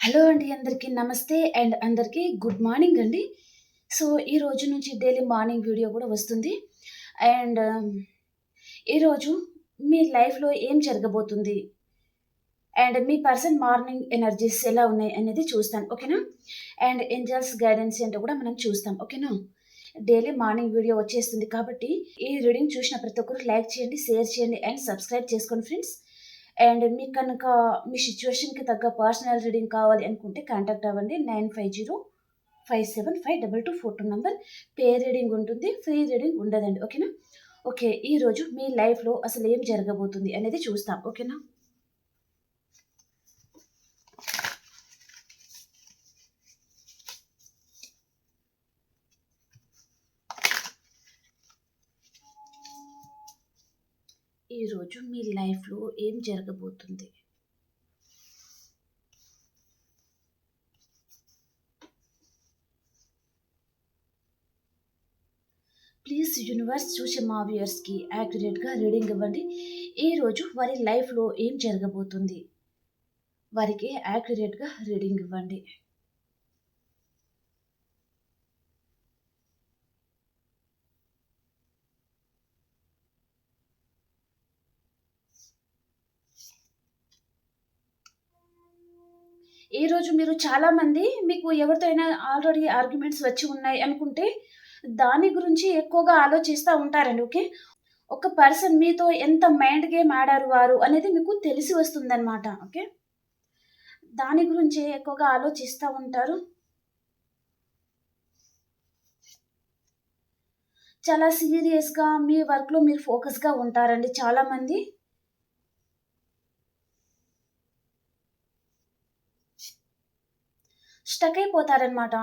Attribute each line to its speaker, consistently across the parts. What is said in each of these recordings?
Speaker 1: Hello అండి, అందరికీ నమస్తే అండ్ అందరికీ గుడ్ మార్నింగ్ అండి. సో, ఈ రోజు నుంచి డైలీ మార్నింగ్ వీడియో కూడా వస్తుంది. అండ్ ఈరోజు మీ లైఫ్‌లో ఏం జరగబోతుంది? And me person morning energies ఎలా ఉన్నాయి అనేది చూస్తాను. ఓకేనా? అండ్ ఏంజెల్స్ గైడెన్స్ ఏంటో కూడా మనం చూస్తాం. ఓకేనా? డైలీ మార్నింగ్ వీడియో వచ్చేస్తుంది కాబట్టి ఈ రీడింగ్ చూసిన ప్రతి ఒక్కరు లైక్ చేయండి, షేర్ చేయండి అండ్ సబ్స్క్రైబ్ చేసుకోండి ఫ్రెండ్స్. అండ్ మీకు కనుక మీ సిచ్యువేషన్‌కి తగ్గ పర్సనల్ రీడింగ్ కావాలి అనుకుంటే కాంటాక్ట్ అవ్వండి. 9505752242 నంబర్. పే రీడింగ్ ఉంటుంది. ఫ్రీ రీడింగ్ ఉండదండి. ఓకేనా? ఓకే. ఈరోజు మీ లైఫ్‌లో అసలు ఏం జరగబోతుంది అనేది చూస్తాం. ఓకేనా? ఈరోజు మీ లైఫ్‌లో ఏం జరగబోతుంది? ప్లీజ్ యూనివర్స్ చూసే మా వ్యూయర్స్‌కి యాక్యురేట్‌గా రీడింగ్ ఇవ్వండి. ఈరోజు వారి లైఫ్‌లో ఏం జరగబోతుంది? వారికి యాక్యురేట్‌గా రీడింగ్ ఇవ్వండి. ఈరోజు మీరు చాలామంది మీకు ఎవరితో అయినా ఆల్రెడీ ఆర్గ్యుమెంట్స్ వచ్చి ఉన్నాయి అనుకుంటే, దాని గురించి ఎక్కువగా ఆలోచిస్తా ఉంటారండి. ఓకే. ఒక పర్సన్ మీతో ఎంత మైండ్ గేమ్ ఆడారు వారు అనేది మీకు తెలిసి వస్తుందనమాట. ఓకే. దాని గురించే ఎక్కువగా ఆలోచిస్తా ఉంటారు. చాలా సీరియస్‌గా మీ వర్క్‌లో మీరు ఫోకస్‌గా ఉంటారండి చాలామంది. స్టక్ అయిపోతారనమాట.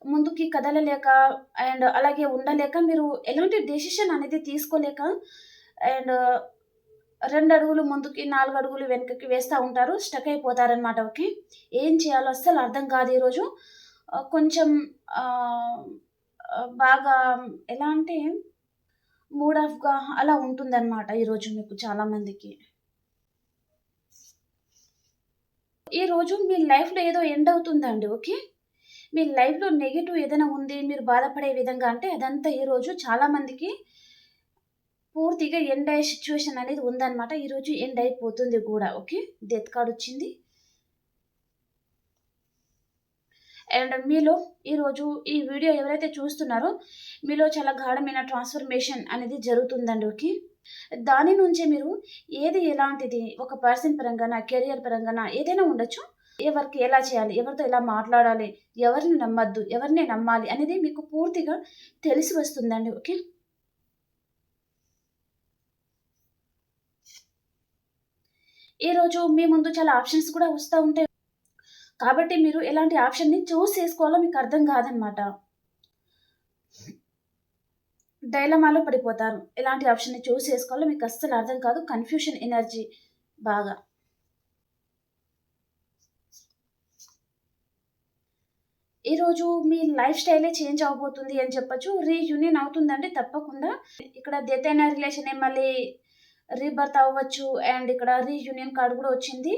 Speaker 1: ముందుకి కదలలేక అండ్ అలాగే ఉండలేక మీరు ఎలాంటి డెసిషన్ అనేది తీసుకోలేక అండ్ 2 అడుగులు ముందుకి, 4 అడుగులు వెనకకి వేస్తా ఉంటారు. స్టక్ అయిపోతారనమాట. ఓకే. ఏం చేయాలో అస్సలు అర్థం కాదు ఈరోజు. కొంచెం ఆహ్, బాగా ఎలా అంటే మూడ్ ఆఫ్‌గా అలా ఉంటుందనమాట ఈరోజు మీకు చాలా మందికి. ఈరోజు మీ లైఫ్‌లో ఏదో ఎండ్ అవుతుందండి. ఓకే. మీ లైఫ్‌లో నెగెటివ్ ఏదైనా ఉంది, మీరు బాధపడే విధంగా అంటే అదంతా ఈరోజు చాలా మందికి పూర్తిగా ఎండ్ అయ్యే సిట్యుయేషన్ అనేది ఉందన్నమాట. ఈరోజు ఎండ్ అయిపోతుంది గూడా. ఓకే. డెత్ కార్డ్ వచ్చింది. అండ్ మీలో ఈరోజు ఈ వీడియో ఎవరైతే చూస్తున్నారో మీలో చాలా గాఢమైన ట్రాన్స్‌ఫర్మేషన్ అనేది జరుగుతుందండి. ఓకే. దాని నుంచే మీరు ఏది ఎలాంటిది ఒక పర్సన్ పరంగాన, కెరియర్ పరంగాన ఏదైనా ఉండొచ్చు. ఏ వర్క్ ఎలా చేయాలి? ఎవరితో ఎలా మాట్లాడాలి? ఎవరిని నమ్మొద్దు? ఎవరిని నమ్మాలి? అనేది మీకు పూర్తిగా తెలిసి వస్తుందండి. ఓకే. ఈరోజు మీ ముందు చాలా ఆప్షన్స్ కూడా వస్తా ఉంటాయి. కాబట్టి మీరు ఎలాంటి ఆప్షన్‌ని చూజ్ చేసుకోవాలో మీకు అర్థం కాదనమాట. డైలమాలో పడిపోతారు. ఎలాంటి ఆప్షన్‌ని చూజ్ చేసుకోవాలో మీకు అస్సలు అర్థం కాదు. కన్‌ఫ్యూషన్ ఎనర్జీ బాగా. ఈరోజు మీ లైఫ్ స్టైలే చేంజ్ అవ్వబోతుంది అని చెప్పొచ్చు. రీయూనియన్ అవుతుందండి తప్పకుండా. ఇక్కడ డెత్ అయిన రిలేషనే మళ్ళీ రీబర్త్ అవ్వచ్చు. అండ్ ఇక్కడ రీయూనియన్ కార్డ్ కూడా వచ్చింది.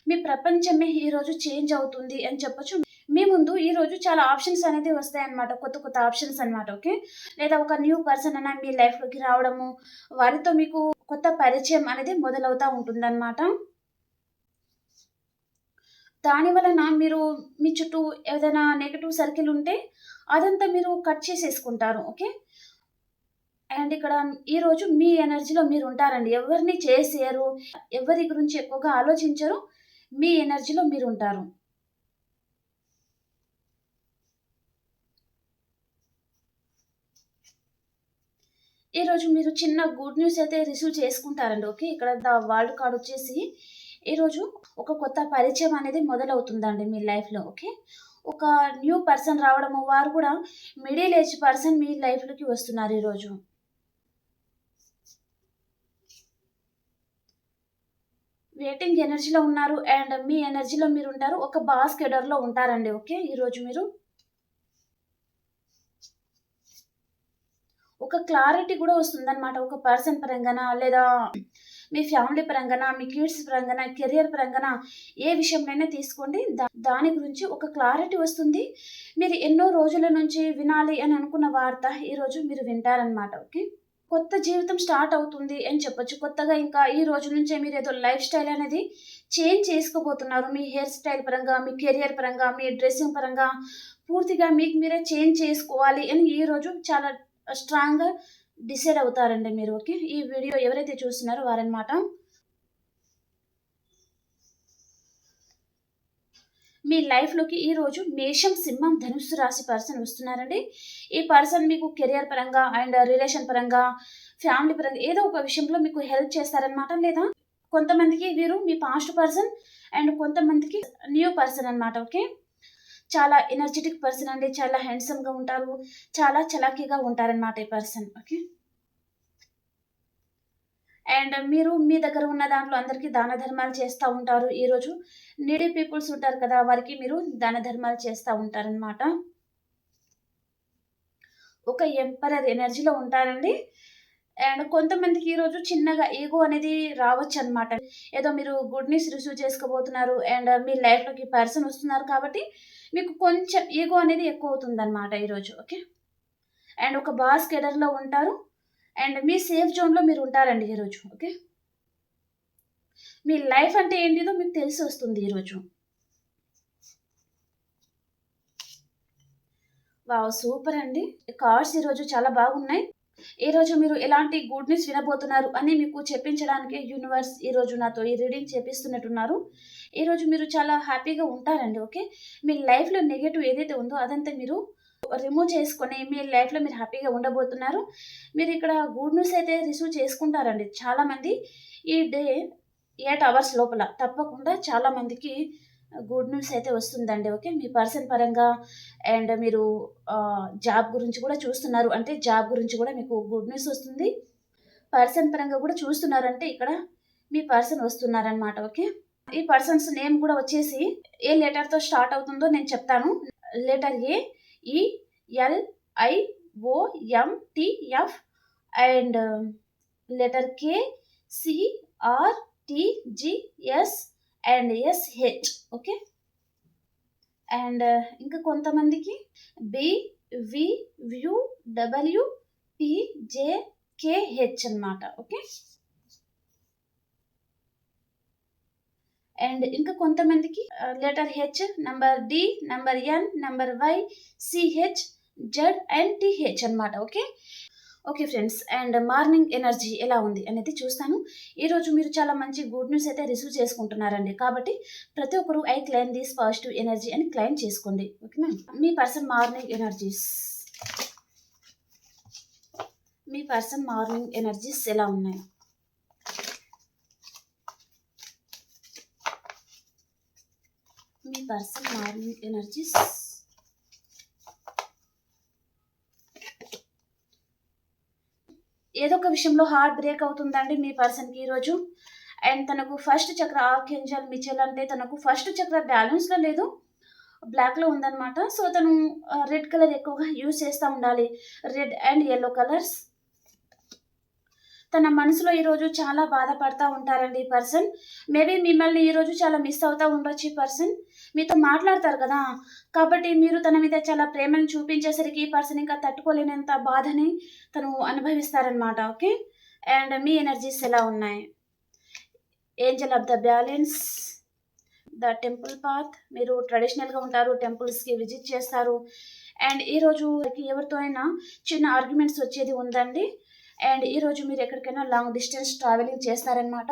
Speaker 1: మీ ప్రపంచమే ఈరోజు చేంజ్ అవుతుంది అని చెప్పొచ్చు. మీ ముందు ఈరోజు చాలా ఆప్షన్స్ అనేది వస్తాయన్నమాట. కొత్త కొత్త ఆప్షన్స్ అన్నమాట. ఓకే. లేదా ఒక న్యూ పర్సన్ అన్న మీ లైఫ్‌లోకి రావడము, వారితో మీకు కొత్త పరిచయం అనేది మొదలవుతా ఉంటుందన్నమాట. దాని వలన మీరు మీ చుట్టూ ఏదైనా నెగెటివ్ సర్కిల్ ఉంటే అదంతా మీరు కట్ చేసేసుకుంటారు. ఓకే. అండ్ ఇక్కడ ఈరోజు మీ ఎనర్జీలో మీరుంటారండి. ఎవరిని చేసేయరు. ఎవరి గురించి ఎక్కువగా ఆలోచించరు. మీ ఎనర్జీలో మీరుంటారు. ఈరోజు మీరు చిన్న గుడ్ న్యూస్ అయితే రిసీవ్ చేసుకుంటారండి. ఓకే. ఇక్కడ ద వరల్డ్ కార్డ్ వచ్చేసి ఈరోజు ఒక కొత్త పరిచయం అనేది మొదలవుతుందండి మీ లైఫ్‌లో. ఓకే. ఒక న్యూ పర్సన్ రావడము, వారు కూడా మిడిల్ ఏజ్ పర్సన్ మీ లైఫ్‌లోకి వస్తున్నారు ఈరోజు. వెయిటింగ్ ఎనర్జీలో ఉన్నారు అండ్ మీ ఎనర్జీలో మీరుంటారు. ఒక బాస్ కేడర్‌లో ఉంటారండి. ఓకే. ఈరోజు మీరు ఒక క్లారిటీ కూడా వస్తుందన్నమాట. ఒక పర్సన్ పరంగాన లేదా మీ ఫ్యామిలీ పరంగాన, మీ కిడ్స్ పరంగాన, కెరియర్ పరంగాన ఏ విషయంలోనైనా తీసుకోండి. దాని గురించి ఒక క్లారిటీ వస్తుంది. మీరు ఎన్నో రోజుల నుంచి వినాలి అని అనుకున్న వార్త ఈరోజు మీరు వింటారనమాట. ఓకే. కొత్త జీవితం స్టార్ట్ అవుతుంది అని చెప్పొచ్చు. కొత్తగా ఇంకా ఈ రోజు నుంచే మీరు ఏదో లైఫ్ స్టైల్ అనేది చేంజ్ చేసుకోబోతున్నారు. మీ హెయిర్ స్టైల్ పరంగా, మీ కెరియర్ పరంగా, మీ డ్రెస్సింగ్ పరంగా పూర్తిగా మీకు మీరే చేంజ్ చేసుకోవాలి అని ఈరోజు చాలా స్ట్రాంగ్‌గా డిసైడ్ అవుతారండి మీరు. ఓకే. ఈ వీడియో ఎవరైతే చూస్తున్నారో వారనమాట. మీ లైఫ్‌లోకి ఈరోజు మేషం, సింహం, ధనుస్సు రాశి పర్సన్ వస్తున్నారండి. ఈ పర్సన్ మీకు కెరియర్ పరంగా అండ్ రిలేషన్ పరంగా, ఫ్యామిలీ పరంగా ఏదో ఒక విషయంలో మీకు హెల్ప్ చేస్తారనమాట. లేదా కొంతమందికి వీరు మీ పాస్ట్ పర్సన్ అండ్ కొంతమందికి న్యూ పర్సన్ అనమాట. ఓకే. చాలా ఎనర్జెటిక్ పర్సన్ అండి. చాలా హ్యాండ్సమ్‌గా ఉంటారు. చాలా చలాకీగా ఉంటారనమాట ఈ పర్సన్. ఓకే. అండ్ మీరు మీ దగ్గర ఉన్న దాంట్లో అందరికీ దాన ధర్మాలు చేస్తూ ఉంటారు. ఈరోజు నీడీ పీపుల్స్ ఉంటారు కదా, వారికి మీరు దాన ధర్మాలు చేస్తూ ఉంటారనమాట. ఒక ఎంపరర్ ఎనర్జీలో ఉంటారండి. అండ్ కొంతమందికి ఈరోజు చిన్నగా ఈగో అనేది రావచ్చు అనమాట. ఏదో మీరు గుడ్ న్యూస్ రిసీవ్ చేసుకోబోతున్నారు అండ్ మీ లైఫ్లోకి పర్సన్ వస్తున్నారు కాబట్టి మీకు కొంచెం ఈగో అనేది ఎక్కువ అవుతుంది అనమాట ఈరోజు. ఓకే. అండ్ ఒక బాస్ కెడర్లో ఉంటారు అండ్ మీ సేఫ్ జోన్లో మీరు ఉంటారండి ఈరోజు. ఓకే. మీ లైఫ్ అంటే ఏంటిదో మీకు తెలిసి వస్తుంది ఈరోజు. వావ్! సూపర్ అండి. కార్డ్స్ ఈరోజు చాలా బాగున్నాయి. ఈరోజు మీరు ఎలాంటి గుడ్ న్యూస్ వినబోతున్నారు అని మీకు చెప్పించడానికి యూనివర్స్ ఈరోజు నాతో ఈ రీడింగ్ చేపిస్తున్నట్టున్నారు. ఈరోజు మీరు చాలా హ్యాపీగా ఉంటారండి. ఓకే. మీ లైఫ్‌లో నెగెటివ్ ఏదైతే ఉందో అదంతా మీరు రిమూవ్ చేసుకొని మీ లైఫ్‌లో మీరు హ్యాపీగా ఉండబోతున్నారు. మీరు ఇక్కడ గుడ్ న్యూస్ అయితే రిసీవ్ చేసుకుంటారండి. చాలామంది ఈ డే 8 అవర్స్ లోపల తప్పకుండా చాలామందికి గుడ్ న్యూస్ అయితే వస్తుందండి. ఓకే. మీ పర్సన్ పరంగా అండ్ మీరు జాబ్ గురించి కూడా చూస్తున్నారు అంటే జాబ్ గురించి కూడా మీకు గుడ్ న్యూస్ వస్తుంది. పర్సన్ పరంగా కూడా చూస్తున్నారంటే ఇక్కడ మీ పర్సన్ వస్తున్నారనమాట. ఓకే. ఈ పర్సన్స్ నేమ్ కూడా వచ్చేసి ఏ లెటర్‌తో స్టార్ట్ అవుతుందో నేను చెప్తాను. Letter A, E, L, I, O, M, T, F and letter K, C, R, T, G, S and S H. Okay. And ఇంకా కొంతమందికి B, V, Q, W, P, J, K, H అనమాట. Okay. And ఇంకా కొంతమందికి letter H, number D, number N, number Y, C H, Z and T H అనమాట. Okay. Okay friends. And morning energy ఎలా ఉంది అనేది చూస్తాను. ఈరోజు మీరు చాలా మంచి గుడ్ న్యూస్ అయితే రిసీవ్ చేసుకుంటున్నారండి. కాబట్టి ప్రతి ఒక్కరు I claim this positive energy అని క్లైమ్ చేసుకోండి. ఓకేనా. మీ పర్సన్ మార్నింగ్ ఎనర్జీస్ ఎలా ఉన్నాయి? మీ పర్సన్ మార్నింగ్ ఎనర్జీస్ ఏదో ఒక విషయంలో హార్ట్ బ్రేక్ అవుతుందండి మీ పర్సన్కి ఈరోజు. అండ్ తనకు ఫస్ట్ చక్ర ఆర్కేంజల్ మిచెల్ అంటే తనకు ఫస్ట్ చక్ర బ్యాలెన్స్లో లేదు, బ్లాక్లో ఉందన్నమాట. సో తను రెడ్ కలర్ ఎక్కువగా యూజ్ చేస్తూ ఉండాలి. Red and yellow colours. తన మనసులో ఈరోజు చాలా బాధపడతా ఉంటారండి ఈ పర్సన్. మేబీ మిమ్మల్ని ఈరోజు చాలా మిస్ అవుతూ ఉండొచ్చు ఈ పర్సన్. మీతో మాట్లాడతారు కదా, కాబట్టి మీరు తన మీద చాలా ప్రేమను చూపించేసరికి ఈ పర్సన్ ఇంకా తట్టుకోలేనంత బాధని తను అనుభవిస్తారనమాట. ఓకే. అండ్ మీ ఎనర్జీస్ ఎలా ఉన్నాయి? Angel of the balance, the temple path. మీరు ట్రెడిషనల్గా ఉంటారు, టెంపుల్స్కి విజిట్ చేస్తారు. అండ్ ఈరోజు ఎవరితో అయినా చిన్న ఆర్గ్యుమెంట్స్ వచ్చేది ఉందండి. అండ్ ఈరోజు మీరు ఎక్కడికైనా లాంగ్ డిస్టెన్స్ ట్రావెలింగ్ చేస్తారనమాట.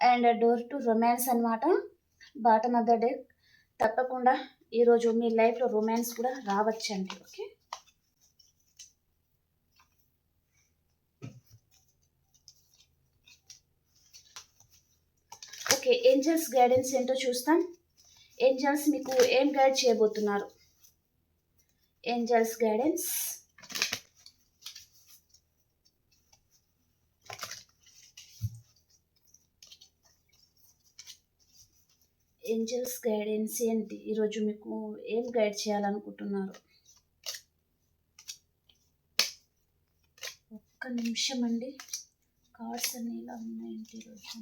Speaker 1: అండ్ డోర్ టు రొమాన్స్ అనమాట. Bottom of the deck. తప్పకుండా ఈరోజు మీ లైఫ్లో రొమాన్స్ కూడా రావచ్చండి. ఓకే. ఓకే. ఏంజల్స్ గైడెన్స్ ఏంటో చూస్తాం. ఏంజల్స్ మీకు ఏం గైడ్ చేయబోతున్నారు? Angels guidance. ఏంజల్స్ గైడెన్స్ ఏంటి? ఈరోజు మీకు ఏం గైడ్ చేయాలనుకుంటున్నారు? ఒక్క నిమిషం అండి. కార్డ్స్ అన్ని ఇలా ఉన్నాయండి ఈరోజు.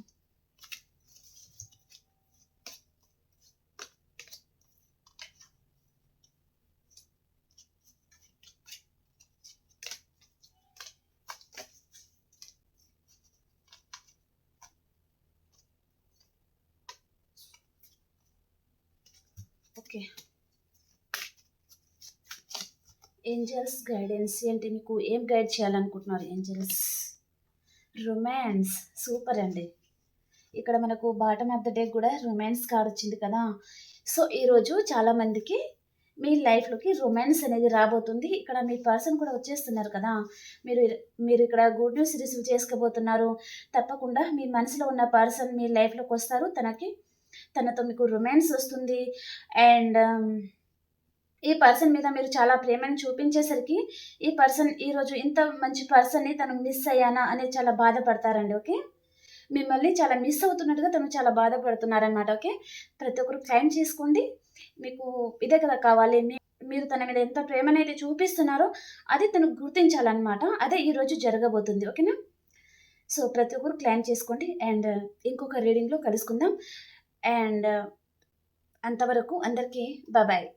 Speaker 1: ఓకే, ఏంజల్స్ గైడెన్స్ ఏంటి, మీకు ఏం గైడ్ చేయాలనుకుంటున్నారు ఏంజల్స్? రొమాన్స్, సూపర్ అండి. ఇక్కడ మనకు బాటమ్ ఆఫ్ ద డే కూడా రొమాన్స్ కార్డ్ వచ్చింది కదా. సో ఈరోజు చాలామందికి మీ లైఫ్లోకి రొమాన్స్ అనేది రాబోతుంది. ఇక్కడ మీ పర్సన్ కూడా వచ్చేస్తున్నారు కదా. మీరు మీరు ఇక్కడ గుడ్ న్యూస్ రిసీవ్ చేసుకోబోతున్నారు. తప్పకుండా మీ మనసులో ఉన్న పర్సన్ మీ లైఫ్లోకి వస్తారు. తనతో మీకు రొమాన్స్ వస్తుంది. అండ్ ఈ పర్సన్ మీద మీరు చాలా ప్రేమను చూపించేసరికి ఈ పర్సన్ ఈరోజు ఇంత మంచి పర్సన్ని తను మిస్ అయ్యానా అనేది చాలా బాధపడతారండి. ఓకే, మిమ్మల్ని చాలా మిస్ అవుతున్నట్టుగా తను చాలా బాధపడుతున్నారనమాట. ఓకే, ప్రతి ఒక్కరు క్లైమ్ చేసుకోండి. మీకు ఇదే కదా కావాలి, మీరు తన మీద ఎంత ప్రేమనైతే చూపిస్తున్నారో అది తను గుర్తించాలన్నమాట. అదే ఈరోజు జరగబోతుంది. ఓకేనా? సో ప్రతి ఒక్కరు క్లైమ్ చేసుకోండి. అండ్ ఇంకొక రీడింగ్లో కలుసుకుందాం. అండ్ అంతవరకు అందరికీ బాయ్.